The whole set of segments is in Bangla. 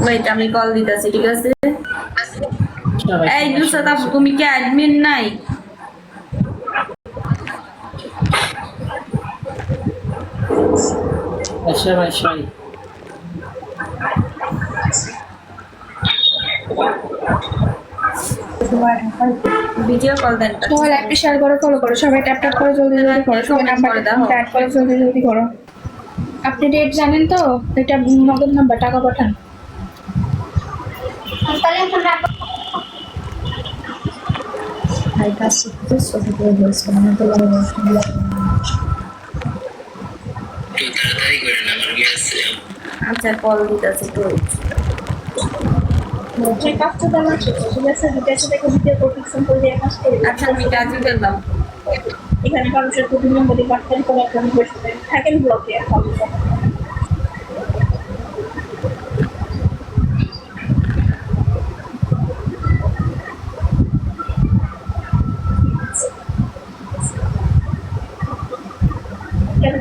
ওয়েট আমি কল দিতেছি, ঠিক আছে? এই নুসরাত আপু, তুমি কি অ্যাডমিন নাই? ভিডিও কল দেন। সবাই লাইভটা শেয়ার করো, ফলো করো, সবাই ট্যাপ ট্যাপ করে জলদি জলদি করো, সবাই নাম্বারটা অ্যাড করে জলদি জলদি করো। আপনি ডেট জানেন তো? এটা নগদ নাম্বার, টাকা পাঠান। আচ্ছা কল দিতেছি তো। আচ্ছা আমি কাজে গেলাম। এখানে মানুষের প্রতি নম্বরই বার্তারি করে একটা থাকেন ব্লকে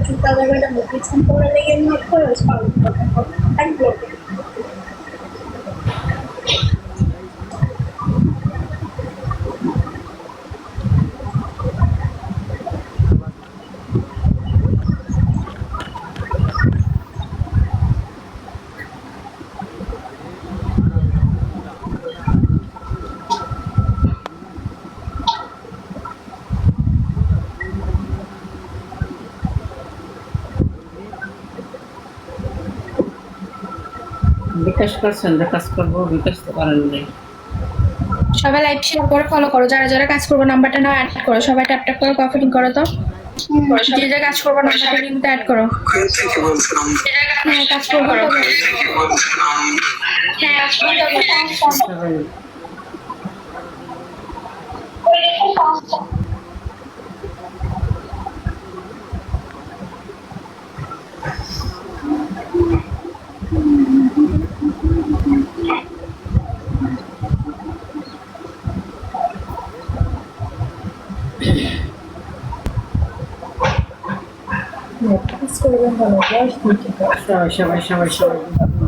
চুপটা জায়গাটা মুখিছন করে লেগে নোট করে এক ব্লকে বিকাশ করছেন, কাজ করবো, বিকাশ তো করেন নাই। সবাই লাইভ শেয়ার করে ফলো করো, যারা যারা কাজ করবো নাম্বারটা নাও অ্যাড করো, সবাই ট্যাপ ট্যাপ করে কফিটিং করো। তো যে যে কাজ করবো নাম্বারটা কিন্তু অ্যাড করো। হ্যাঁ কাজ করবো, হ্যাঁ কাজ করবো। সবাই সবাই সবাই সবাই